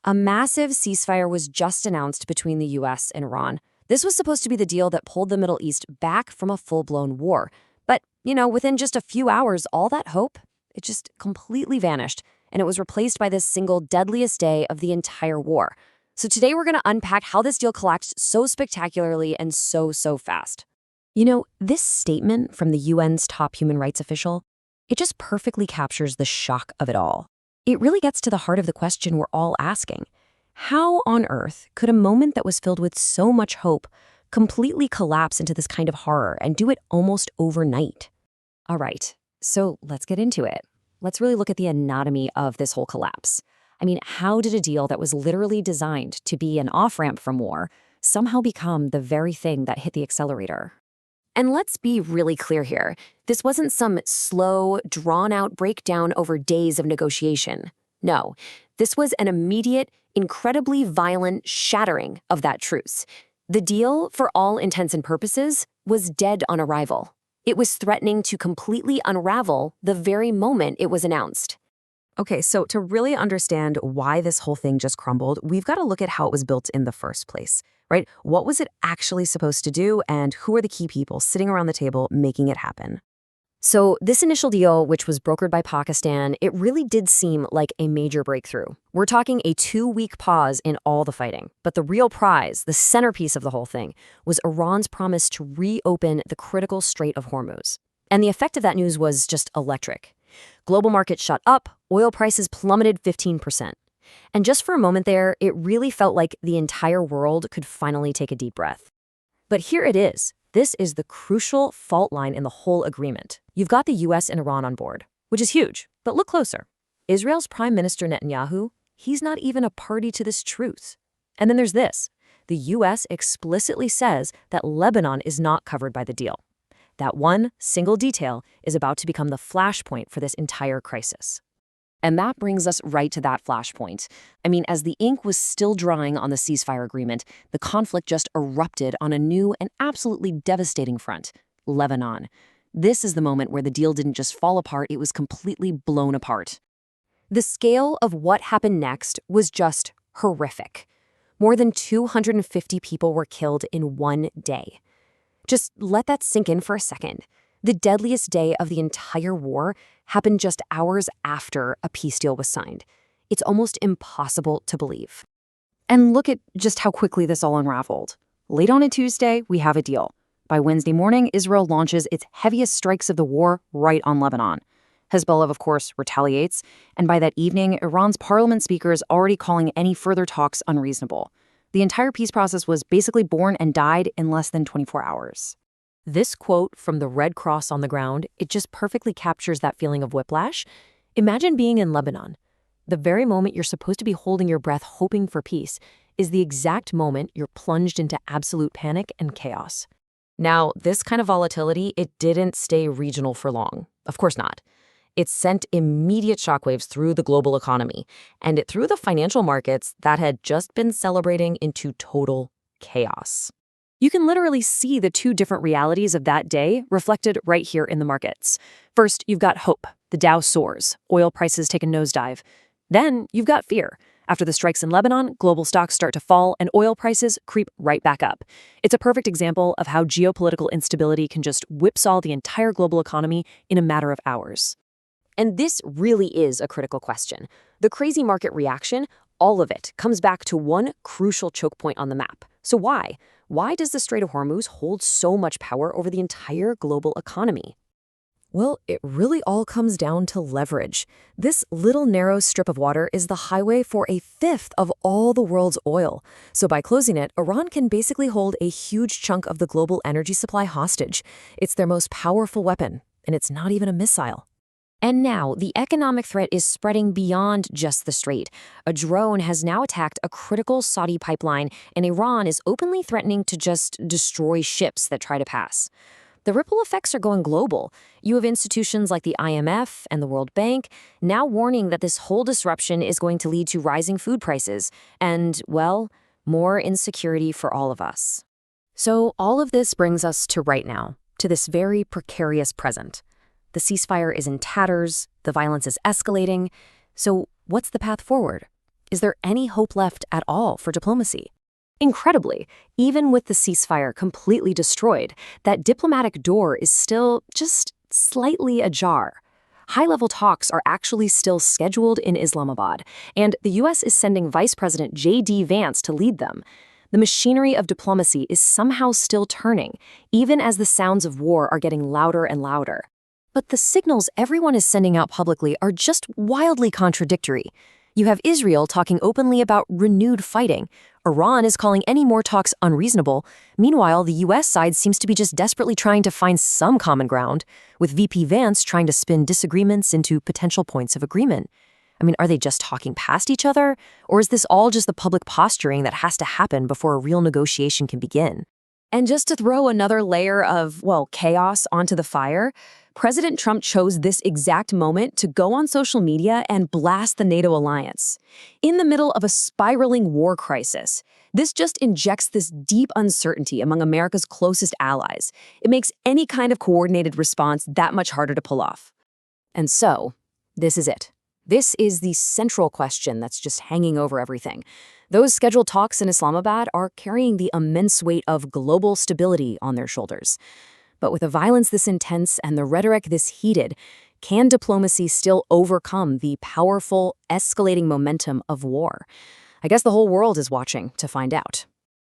A massive ceasefire was just announced between the US and Iran. This was supposed to be the deal that pulled the Middle East back from a full-blown war. But, within just a few hours, all that hope, it just completely vanished, and it was replaced by this single deadliest day of the entire war. So today we're going to unpack how this deal collapsed so spectacularly and so fast. This statement from the UN's top human rights official, it just perfectly captures the shock of it all. It really gets to the heart of the question we're all asking. How on earth could a moment that was filled with so much hope completely collapse into this kind of horror and do it almost overnight? All right, so let's get into it. Let's really look at the anatomy of this whole collapse. How did a deal that was literally designed to be an off-ramp from war somehow become the very thing that hit the accelerator? And let's be really clear here. This wasn't some slow, drawn-out breakdown over days of negotiation. No, this was an immediate, incredibly violent shattering of that truce. The deal, for all intents and purposes, was dead on arrival. It was threatening to completely unravel the very moment it was announced. Okay, so to really understand why this whole thing just crumbled, we've got to look at how it was built in the first place, right? What was it actually supposed to do, and who are the key people sitting around the table making it happen? So this initial deal, which was brokered by Pakistan, it really did seem like a major breakthrough. We're talking a 2-week pause in all the fighting. But the real prize, the centerpiece of the whole thing, was Iran's promise to reopen the critical Strait of Hormuz. And the effect of that news was just electric. Global markets shot up, oil prices plummeted 15%. And just for a moment there, it really felt like the entire world could finally take a deep breath. But here it is. This is the crucial fault line in the whole agreement. You've got the US and Iran on board, which is huge. But look closer. Israel's Prime Minister Netanyahu, he's not even a party to this truce. And then there's this. The US explicitly says that Lebanon is not covered by the deal. That one single detail is about to become the flashpoint for this entire crisis. And that brings us right to that flashpoint. As the ink was still drying on the ceasefire agreement, the conflict just erupted on a new and absolutely devastating front, Lebanon. This is the moment where the deal didn't just fall apart, it was completely blown apart. The scale of what happened next was just horrific. More than 250 people were killed in one day. Just let that sink in for a second. The deadliest day of the entire war happened just hours after a peace deal was signed. It's almost impossible to believe. And look at just how quickly this all unraveled. Late on a Tuesday, we have a deal. By Wednesday morning, Israel launches its heaviest strikes of the war right on Lebanon. Hezbollah, of course, retaliates, and by that evening, Iran's parliament speaker is already calling any further talks unreasonable. The entire peace process was basically born and died in less than 24 hours. This quote from the Red Cross on the ground, it just perfectly captures that feeling of whiplash. Imagine being in Lebanon. The very moment you're supposed to be holding your breath hoping for peace is the exact moment you're plunged into absolute panic and chaos. Now, this kind of volatility, it didn't stay regional for long. Of course not. It sent immediate shockwaves through the global economy, and it threw the financial markets that had just been celebrating into total chaos. You can literally see the two different realities of that day reflected right here in the markets. First, you've got hope. The Dow soars. Oil prices take a nosedive. Then, you've got fear. After the strikes in Lebanon, global stocks start to fall and oil prices creep right back up. It's a perfect example of how geopolitical instability can just whipsaw the entire global economy in a matter of hours. And this really is a critical question. The crazy market reaction, all of it, comes back to one crucial choke point on the map. So why? Why does the Strait of Hormuz hold so much power over the entire global economy? Well, it really all comes down to leverage. This little narrow strip of water is the highway for a fifth of all the world's oil. So by closing it, Iran can basically hold a huge chunk of the global energy supply hostage. It's their most powerful weapon, and it's not even a missile. And now, the economic threat is spreading beyond just the strait. A drone has now attacked a critical Saudi pipeline, and Iran is openly threatening to just destroy ships that try to pass. The ripple effects are going global. You have institutions like the IMF and the World Bank now warning that this whole disruption is going to lead to rising food prices and, well, more insecurity for all of us. So all of this brings us to right now, to this very precarious present. The ceasefire is in tatters, the violence is escalating. So what's the path forward? Is there any hope left at all for diplomacy? Incredibly, even with the ceasefire completely destroyed, that diplomatic door is still just slightly ajar. High-level talks are actually still scheduled in Islamabad, and the U.S. is sending Vice President J.D. Vance to lead them. The machinery of diplomacy is somehow still turning, even as the sounds of war are getting louder and louder. But the signals everyone is sending out publicly are just wildly contradictory. You have Israel talking openly about renewed fighting. Iran is calling any more talks unreasonable. Meanwhile, the U.S. side seems to be just desperately trying to find some common ground, with VP Vance trying to spin disagreements into potential points of agreement. I mean, are they just talking past each other? Or is this all just the public posturing that has to happen before a real negotiation can begin? And just to throw another layer of, chaos onto the fire, President Trump chose this exact moment to go on social media and blast the NATO alliance. In the middle of a spiraling war crisis, this just injects this deep uncertainty among America's closest allies. It makes any kind of coordinated response that much harder to pull off. And so, this is it. This is the central question that's just hanging over everything. Those scheduled talks in Islamabad are carrying the immense weight of global stability on their shoulders. But with a violence this intense and the rhetoric this heated, can diplomacy still overcome the powerful, escalating momentum of war? I guess the whole world is watching to find out.